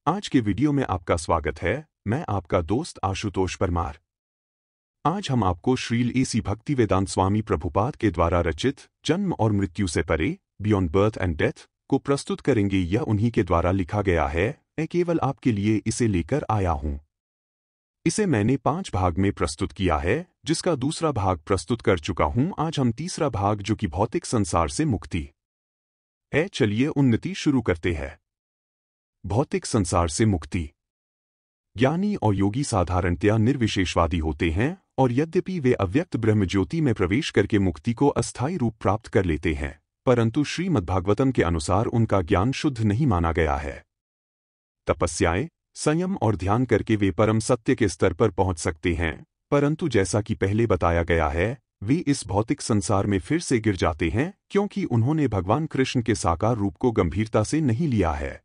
आज के वीडियो में आपका स्वागत है। मैं आपका दोस्त आशुतोष परमार। आज हम आपको श्रील एसी भक्तिवेदांत स्वामी प्रभुपाद के द्वारा रचित जन्म और मृत्यु से परे बियॉन्ड बर्थ एंड डेथ को प्रस्तुत करेंगे। यह उन्हीं के द्वारा लिखा गया है। मैं केवल आपके लिए इसे लेकर आया हूं। इसे मैंने 5 भाग में प्रस्तुत किया है, जिसका दूसरा भाग प्रस्तुत कर चुका हूं। आज हम तीसरा भाग, जो कि भौतिक संसार से मुक्ति है, चलिए उन्नति शुरू करते हैं। भौतिक संसार से मुक्ति। ज्ञानी और योगी साधारणतया निर्विशेषवादी होते हैं, और यद्यपि वे अव्यक्त ब्रह्म ज्योति में प्रवेश करके मुक्ति को अस्थायी रूप प्राप्त कर लेते हैं, परंतु श्रीमद्भागवतम के अनुसार उनका ज्ञान शुद्ध नहीं माना गया है। तपस्याएं, संयम और ध्यान करके वे परम सत्य के स्तर पर पहुंच सकते हैं, परंतु जैसा कि पहले बताया गया है, वे इस भौतिक संसार में फिर से गिर जाते हैं, क्योंकि उन्होंने भगवान कृष्ण के साकार रूप को गंभीरता से नहीं लिया है।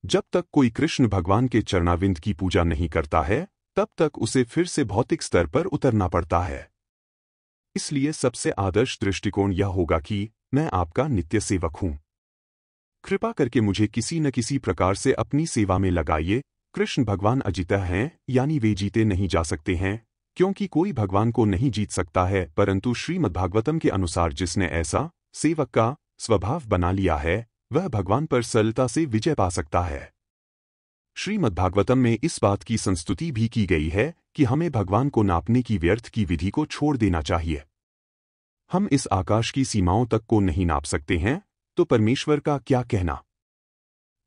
जब तक कोई कृष्ण भगवान के चरणाविंद की पूजा नहीं करता है, तब तक उसे फिर से भौतिक स्तर पर उतरना पड़ता है। इसलिए सबसे आदर्श दृष्टिकोण यह होगा कि मैं आपका नित्य सेवक हूं। कृपा करके मुझे किसी न किसी प्रकार से अपनी सेवा में लगाइए। कृष्ण भगवान अजित हैं, यानी वे जीते नहीं जा सकते हैं, क्योंकि कोई भगवान को नहीं जीत सकता है, परंतु श्रीमद्भागवतम के अनुसार जिसने ऐसा सेवक का स्वभाव बना लिया है, वह भगवान पर सरलता से विजय पा सकता है। श्रीमद्भागवतम में इस बात की संस्तुति भी की गई है कि हमें भगवान को नापने की व्यर्थ की विधि को छोड़ देना चाहिए। हम इस आकाश की सीमाओं तक को नहीं नाप सकते हैं, तो परमेश्वर का क्या कहना।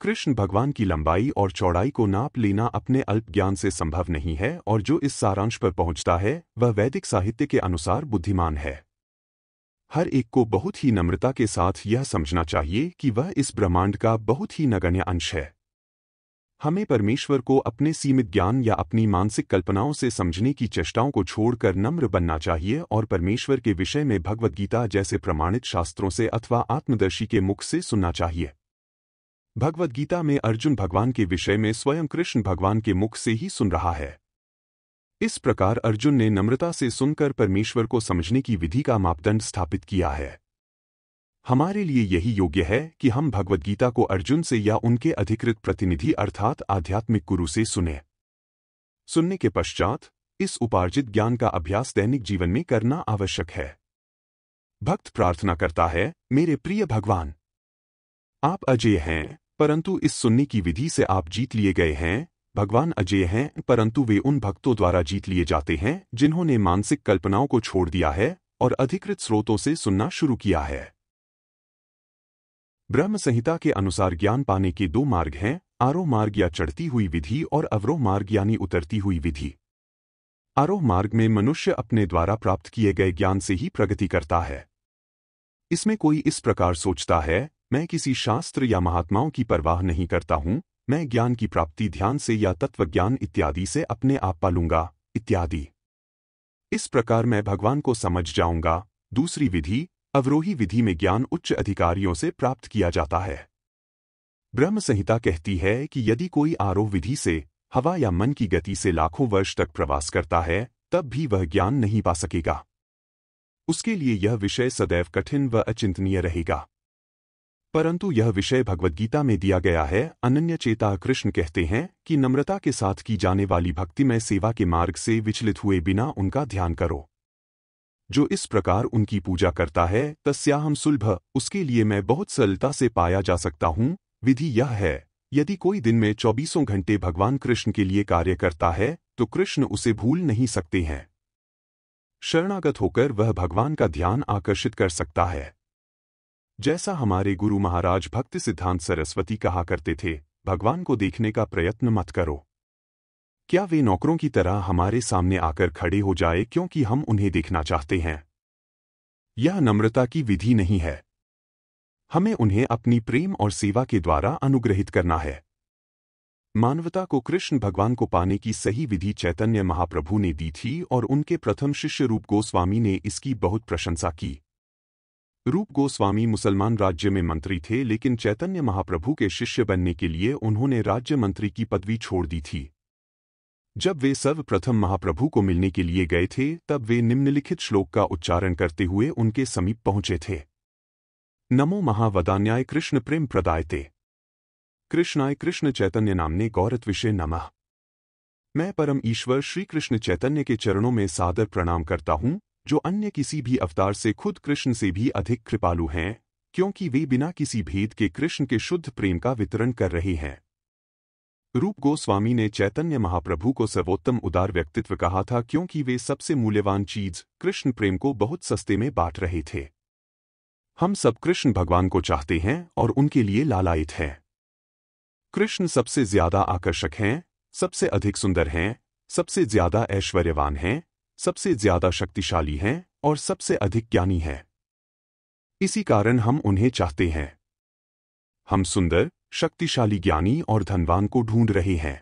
कृष्ण भगवान की लंबाई और चौड़ाई को नाप लेना अपने अल्प ज्ञान से संभव नहीं है, और जो इस सारांश पर पहुंचता है वह वैदिक साहित्य के अनुसार बुद्धिमान है। हर एक को बहुत ही नम्रता के साथ यह समझना चाहिए कि वह इस ब्रह्मांड का बहुत ही नगण्य अंश है। हमें परमेश्वर को अपने सीमित ज्ञान या अपनी मानसिक कल्पनाओं से समझने की चेष्टाओं को छोड़कर नम्र बनना चाहिए और परमेश्वर के विषय में भगवद गीता जैसे प्रमाणित शास्त्रों से अथवा आत्मदर्शी के मुख से सुनना चाहिए। भगवद गीता में अर्जुन भगवान के विषय में स्वयं कृष्ण भगवान के मुख से ही सुन रहा है। इस प्रकार अर्जुन ने नम्रता से सुनकर परमेश्वर को समझने की विधि का मापदंड स्थापित किया है। हमारे लिए यही योग्य है कि हम भगवद गीता को अर्जुन से या उनके अधिकृत प्रतिनिधि अर्थात आध्यात्मिक गुरु से सुनें। सुनने के पश्चात इस उपार्जित ज्ञान का अभ्यास दैनिक जीवन में करना आवश्यक है। भक्त प्रार्थना करता है, मेरे प्रिय भगवान, आप अजेय हैं, परंतु इस सुनने की विधि से आप जीत लिए गए हैं। भगवान अजेय हैं, परंतु वे उन भक्तों द्वारा जीत लिए जाते हैं जिन्होंने मानसिक कल्पनाओं को छोड़ दिया है और अधिकृत स्रोतों से सुनना शुरू किया है। ब्रह्म संहिता के अनुसार ज्ञान पाने के 2 मार्ग हैं, आरोह मार्ग या चढ़ती हुई विधि और अवरोह मार्ग यानी उतरती हुई विधि। आरोह मार्ग में मनुष्य अपने द्वारा प्राप्त किए गए ज्ञान से ही प्रगति करता है। इसमें कोई इस प्रकार सोचता है, मैं किसी शास्त्र या महात्माओं की परवाह नहीं करता हूं, मैं ज्ञान की प्राप्ति ध्यान से या तत्वज्ञान इत्यादि से अपने आप पालूंगा इत्यादि। इस प्रकार मैं भगवान को समझ जाऊंगा। दूसरी विधि, अवरोही विधि में ज्ञान उच्च अधिकारियों से प्राप्त किया जाता है। ब्रह्म संहिता कहती है कि यदि कोई आरोह विधि से हवा या मन की गति से लाखों वर्ष तक प्रवास करता है, तब भी वह ज्ञान नहीं पा सकेगा। उसके लिए यह विषय सदैव कठिन व अचिंतनीय रहेगा। परंतु यह विषय भगवद गीता में दिया गया है। अनन्य चेता कृष्ण कहते हैं कि नम्रता के साथ की जाने वाली भक्तिमय सेवा के मार्ग से विचलित हुए बिना उनका ध्यान करो। जो इस प्रकार उनकी पूजा करता है, तस्याहम सुलभ, उसके लिए मैं बहुत सरलता से पाया जा सकता हूँ। विधि यह है, यदि कोई दिन में 24 घंटे भगवान कृष्ण के लिए कार्य करता है, तो कृष्ण उसे भूल नहीं सकते हैं। शरणागत होकर वह भगवान का ध्यान आकर्षित कर सकता है। जैसा हमारे गुरु महाराज भक्ति सिद्धांत सरस्वती कहा करते थे, भगवान को देखने का प्रयत्न मत करो। क्या वे नौकरों की तरह हमारे सामने आकर खड़े हो जाए क्योंकि हम उन्हें देखना चाहते हैं? यह नम्रता की विधि नहीं है। हमें उन्हें अपनी प्रेम और सेवा के द्वारा अनुग्रहित करना है। मानवता को कृष्ण भगवान को पाने की सही विधि चैतन्य महाप्रभु ने दी थी, और उनके प्रथम शिष्य रूप गोस्वामी ने इसकी बहुत प्रशंसा की। रूप गोस्वामी मुसलमान राज्य में मंत्री थे, लेकिन चैतन्य महाप्रभु के शिष्य बनने के लिए उन्होंने राज्य मंत्री की पदवी छोड़ दी थी। जब वे सर्वप्रथम महाप्रभु को मिलने के लिए गए थे, तब वे निम्नलिखित श्लोक का उच्चारण करते हुए उनके समीप पहुंचे थे। नमो महावदान्याय कृष्ण प्रेम प्रदायते। कृष्णाय कृष्ण चैतन्य नामने गौरत्विषे नमः। मैं परम ईश्वर श्री कृष्ण चैतन्य के चरणों में सादर प्रणाम करता हूँ, जो अन्य किसी भी अवतार से खुद कृष्ण से भी अधिक कृपालु हैं, क्योंकि वे बिना किसी भेद के कृष्ण के शुद्ध प्रेम का वितरण कर रहे हैं। रूप गोस्वामी ने चैतन्य महाप्रभु को सर्वोत्तम उदार व्यक्तित्व कहा था, क्योंकि वे सबसे मूल्यवान चीज कृष्ण प्रेम को बहुत सस्ते में बांट रहे थे। हम सब कृष्ण भगवान को चाहते हैं और उनके लिए लालायित हैं। कृष्ण सबसे ज्यादा आकर्षक हैं, सबसे अधिक सुंदर हैं, सबसे ज्यादा ऐश्वर्यवान हैं, सबसे ज्यादा शक्तिशाली हैं और सबसे अधिक ज्ञानी हैं। इसी कारण हम उन्हें चाहते हैं। हम सुंदर, शक्तिशाली, ज्ञानी और धनवान को ढूंढ रहे हैं।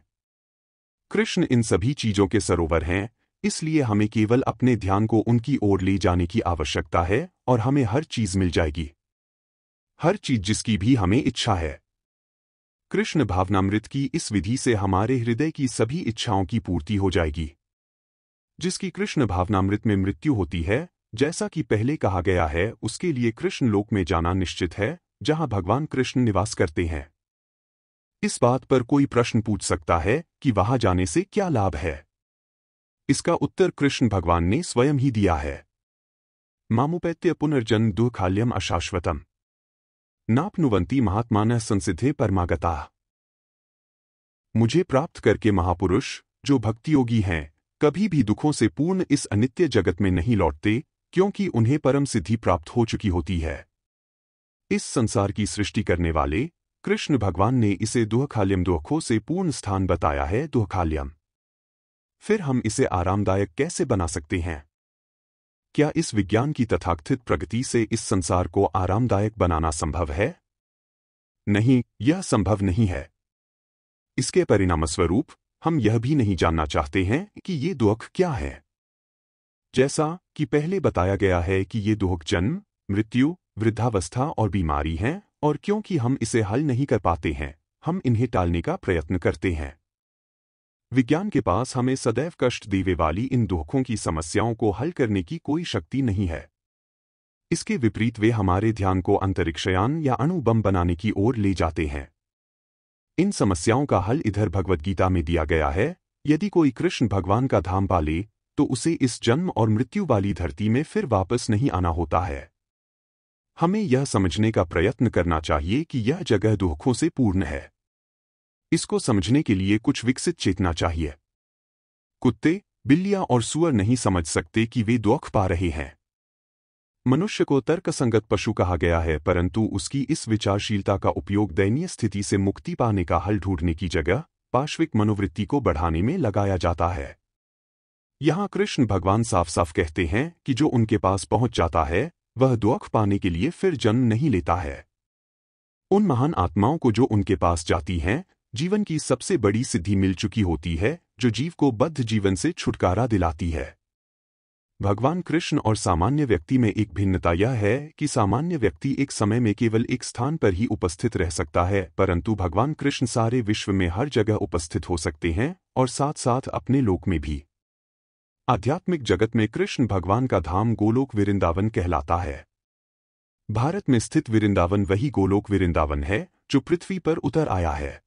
कृष्ण इन सभी चीजों के सरोवर हैं, इसलिए हमें केवल अपने ध्यान को उनकी ओर ले जाने की आवश्यकता है और हमें हर चीज मिल जाएगी, हर चीज जिसकी भी हमें इच्छा है। कृष्ण भावनामृत की इस विधि से हमारे हृदय की सभी इच्छाओं की पूर्ति हो जाएगी। जिसकी कृष्ण भावनामृत में मृत्यु होती है, जैसा कि पहले कहा गया है, उसके लिए कृष्ण लोक में जाना निश्चित है, जहां भगवान कृष्ण निवास करते हैं। इस बात पर कोई प्रश्न पूछ सकता है कि वहां जाने से क्या लाभ है। इसका उत्तर कृष्ण भगवान ने स्वयं ही दिया है। मामुपैत्य पुनर्जन्म दुःखाल्यम अशाश्वतम नाप्नुवन्ति महात्मानः संसिद्धे परमागताः। मुझे प्राप्त करके महापुरुष, जो भक्तियोगी हैं, कभी भी दुखों से पूर्ण इस अनित्य जगत में नहीं लौटते, क्योंकि उन्हें परम सिद्धि प्राप्त हो चुकी होती है। इस संसार की सृष्टि करने वाले कृष्ण भगवान ने इसे दुःखाल्यम, दुखों से पूर्ण स्थान बताया है, दुःखाल्यम। फिर हम इसे आरामदायक कैसे बना सकते हैं? क्या इस विज्ञान की तथाकथित प्रगति से इस संसार को आरामदायक बनाना संभव है? नहीं, यह संभव नहीं है। इसके परिणामस्वरूप हम यह भी नहीं जानना चाहते हैं कि ये दुख क्या है। जैसा कि पहले बताया गया है कि ये दुख जन्म, मृत्यु, वृद्धावस्था और बीमारी हैं, और क्योंकि हम इसे हल नहीं कर पाते हैं, हम इन्हें टालने का प्रयत्न करते हैं। विज्ञान के पास हमें सदैव कष्ट देने वाली इन दुखों की समस्याओं को हल करने की कोई शक्ति नहीं है। इसके विपरीत वे हमारे ध्यान को अंतरिक्षयान या अणु बम बनाने की ओर ले जाते हैं। इन समस्याओं का हल इधर भगवद गीता में दिया गया है। यदि कोई कृष्ण भगवान का धाम पा ले, तो उसे इस जन्म और मृत्यु वाली धरती में फिर वापस नहीं आना होता है। हमें यह समझने का प्रयत्न करना चाहिए कि यह जगह दुखों से पूर्ण है। इसको समझने के लिए कुछ विकसित चेतना चाहिए। कुत्ते, बिल्लियां और सूअर नहीं समझ सकते कि वे दुख पा रहे हैं। मनुष्य को तर्कसंगत पशु कहा गया है, परंतु उसकी इस विचारशीलता का उपयोग दयनीय स्थिति से मुक्ति पाने का हल ढूंढने की जगह पाश्विक मनोवृत्ति को बढ़ाने में लगाया जाता है। यहाँ कृष्ण भगवान साफ साफ कहते हैं कि जो उनके पास पहुंच जाता है, वह दुख पाने के लिए फिर जन्म नहीं लेता है। उन महान आत्माओं को जो उनके पास जाती हैं, जीवन की सबसे बड़ी सिद्धि मिल चुकी होती है, जो जीव को बद्ध जीवन से छुटकारा दिलाती है। भगवान कृष्ण और सामान्य व्यक्ति में एक भिन्नता यह है कि सामान्य व्यक्ति एक समय में केवल एक स्थान पर ही उपस्थित रह सकता है, परंतु भगवान कृष्ण सारे विश्व में हर जगह उपस्थित हो सकते हैं और साथ साथ अपने लोक में भी। आध्यात्मिक जगत में कृष्ण भगवान का धाम गोलोक वृंदावन कहलाता है। भारत में स्थित वृंदावन वही गोलोक वृंदावन है जो पृथ्वी पर उतर आया है।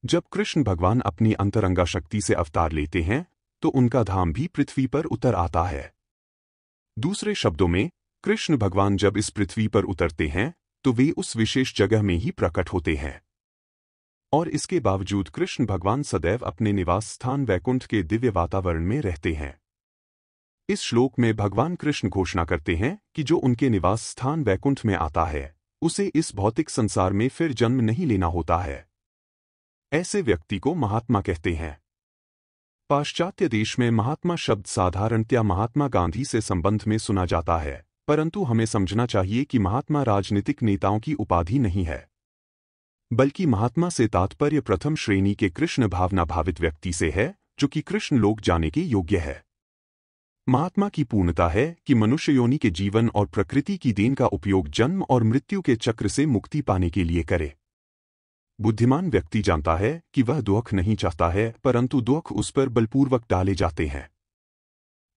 जब कृष्ण भगवान अपनी अंतरंगा शक्ति से अवतार लेते हैं, तो उनका धाम भी पृथ्वी पर उतर आता है। दूसरे शब्दों में, कृष्ण भगवान जब इस पृथ्वी पर उतरते हैं, तो वे उस विशेष जगह में ही प्रकट होते हैं। और इसके बावजूद कृष्ण भगवान सदैव अपने निवास स्थान वैकुंठ के दिव्य वातावरण में रहते हैं। इस श्लोक में भगवान कृष्ण घोषणा करते हैं कि जो उनके निवास स्थान वैकुंठ में आता है, उसे इस भौतिक संसार में फिर जन्म नहीं लेना होता है। ऐसे व्यक्ति को महात्मा कहते हैं। पाश्चात्य देश में महात्मा शब्द साधारणतया महात्मा गांधी से संबंध में सुना जाता है, परंतु हमें समझना चाहिए कि महात्मा राजनीतिक नेताओं की उपाधि नहीं है, बल्कि महात्मा से तात्पर्य प्रथम श्रेणी के कृष्ण भावना भावित व्यक्ति से है, जो कि कृष्ण लोक जाने के योग्य है। महात्मा की पूर्णता है कि मनुष्य योनि के जीवन और प्रकृति की देन का उपयोग जन्म और मृत्यु के चक्र से मुक्ति पाने के लिए करे। बुद्धिमान व्यक्ति जानता है कि वह दुख नहीं चाहता है, परंतु दुख उस पर बलपूर्वक डाले जाते हैं।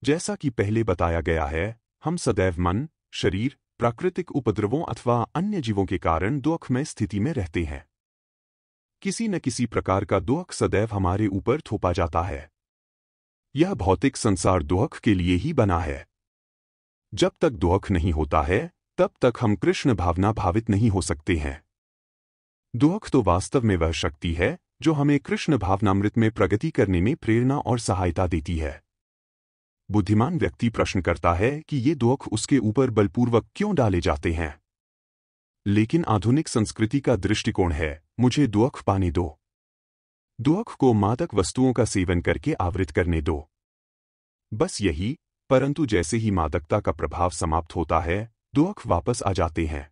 जैसा कि पहले बताया गया है, हम सदैव मन, शरीर, प्राकृतिक उपद्रवों अथवा अन्य जीवों के कारण दुखमय स्थिति में रहते हैं। किसी न किसी प्रकार का दुख सदैव हमारे ऊपर थोपा जाता है। यह भौतिक संसार दुख के लिए ही बना है। जब तक दुख नहीं होता है तब तक हम कृष्ण भावना भावित नहीं हो सकते हैं। दुख तो वास्तव में वह शक्ति है जो हमें कृष्ण भावनामृत में प्रगति करने में प्रेरणा और सहायता देती है। बुद्धिमान व्यक्ति प्रश्न करता है कि ये दुख उसके ऊपर बलपूर्वक क्यों डाले जाते हैं। लेकिन आधुनिक संस्कृति का दृष्टिकोण है, मुझे दुख पाने दो। दुख को मादक वस्तुओं का सेवन करके आवृत करने दो। बस यही, परंतु जैसे ही मादकता का प्रभाव समाप्त होता है, दुख वापस आ जाते हैं।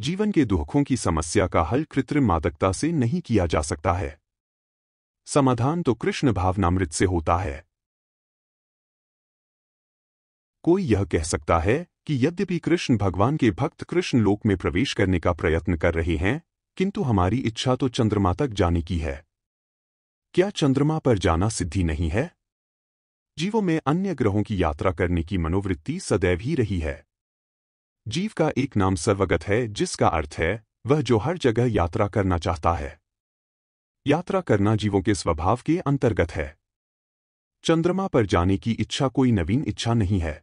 जीवन के दुखों की समस्या का हल कृत्रिम मादकता से नहीं किया जा सकता है। समाधान तो कृष्ण भावनामृत से होता है। कोई यह कह सकता है कि यद्यपि कृष्ण भगवान के भक्त कृष्ण लोक में प्रवेश करने का प्रयत्न कर रहे हैं, किंतु हमारी इच्छा तो चंद्रमा तक जाने की है। क्या चंद्रमा पर जाना सिद्धि नहीं है? जीवों में अन्य ग्रहों की यात्रा करने की मनोवृत्ति सदैव ही रही है। जीव का एक नाम सर्वगत है, जिसका अर्थ है वह जो हर जगह यात्रा करना चाहता है। यात्रा करना जीवों के स्वभाव के अंतर्गत है। चंद्रमा पर जाने की इच्छा कोई नवीन इच्छा नहीं है।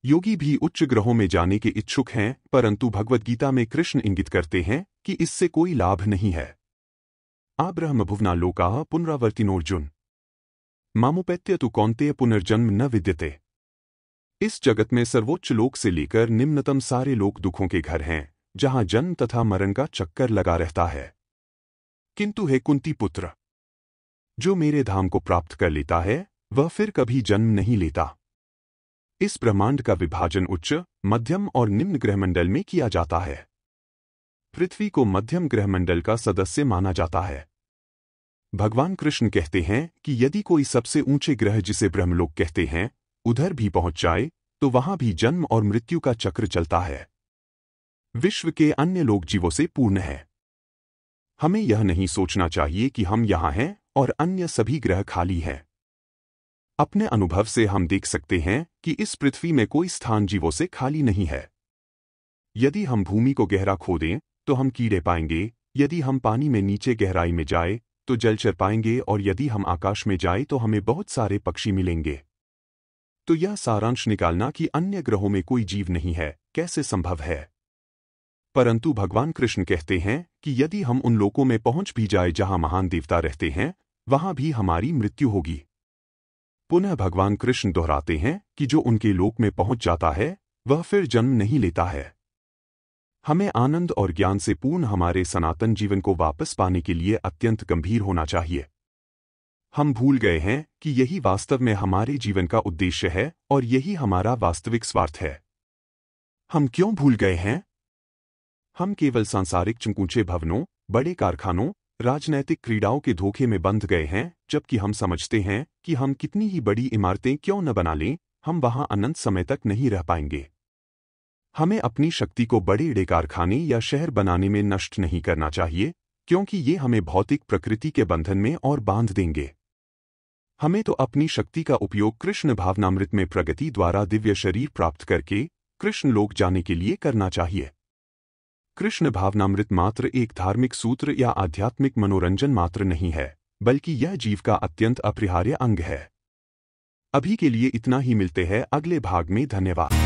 योगी भी उच्च ग्रहों में जाने के इच्छुक हैं, परंतु भगवद गीता में कृष्ण इंगित करते हैं कि इससे कोई लाभ नहीं है। आब्रह्मभुवना लोकाः पुनरावर्तिनोर्जुन मामुपैत्य तु कौन्तेय पुनर्जन्म न विद्यते। इस जगत में सर्वोच्च लोक से लेकर निम्नतम सारे लोक दुखों के घर हैं, जहां जन्म तथा मरण का चक्कर लगा रहता है। किंतु हे कुंती पुत्र, जो मेरे धाम को प्राप्त कर लेता है वह फिर कभी जन्म नहीं लेता। इस ब्रह्मांड का विभाजन उच्च, मध्यम और निम्न ग्रहमंडल में किया जाता है। पृथ्वी को मध्यम ग्रहमंडल का सदस्य माना जाता है। भगवान कृष्ण कहते हैं कि यदि कोई सबसे ऊंचे ग्रह जिसे ब्रह्मलोक कहते हैं उधर भी पहुंच जाए तो वहां भी जन्म और मृत्यु का चक्र चलता है। विश्व के अन्य लोक जीवों से पूर्ण है। हमें यह नहीं सोचना चाहिए कि हम यहां हैं और अन्य सभी ग्रह खाली हैं। अपने अनुभव से हम देख सकते हैं कि इस पृथ्वी में कोई स्थान जीवों से खाली नहीं है। यदि हम भूमि को गहरा खोदें तो हम कीड़े पाएंगे, यदि हम पानी में नीचे गहराई में जाए तो जलचर पाएंगे, और यदि हम आकाश में जाए तो हमें बहुत सारे पक्षी मिलेंगे। तो यह सारांश निकालना कि अन्य ग्रहों में कोई जीव नहीं है कैसे संभव है? परंतु भगवान कृष्ण कहते हैं कि यदि हम उन लोकों में पहुंच भी जाए जहां महान देवता रहते हैं, वहां भी हमारी मृत्यु होगी। पुनः भगवान कृष्ण दोहराते हैं कि जो उनके लोक में पहुंच जाता है वह फिर जन्म नहीं लेता है। हमें आनंद और ज्ञान से पूर्ण हमारे सनातन जीवन को वापस पाने के लिए अत्यंत गंभीर होना चाहिए। हम भूल गए हैं कि यही वास्तव में हमारे जीवन का उद्देश्य है और यही हमारा वास्तविक स्वार्थ है। हम क्यों भूल गए हैं? हम केवल सांसारिक चमकूचे भवनों, बड़े कारखानों, राजनैतिक क्रीड़ाओं के धोखे में बंध गए हैं, जबकि हम समझते हैं कि हम कितनी ही बड़ी इमारतें क्यों न बना लें, हम वहां अनंत समय तक नहीं रह पाएंगे। हमें अपनी शक्ति को बड़े कारखाने या शहर बनाने में नष्ट नहीं करना चाहिए, क्योंकि ये हमें भौतिक प्रकृति के बंधन में और बांध देंगे। हमें तो अपनी शक्ति का उपयोग कृष्ण भावनामृत में प्रगति द्वारा दिव्य शरीर प्राप्त करके कृष्ण लोक जाने के लिए करना चाहिए। कृष्ण भावनामृत मात्र एक धार्मिक सूत्र या आध्यात्मिक मनोरंजन मात्र नहीं है, बल्कि यह जीव का अत्यंत अपरिहार्य अंग है। अभी के लिए इतना ही, मिलते हैं अगले भाग में। धन्यवाद।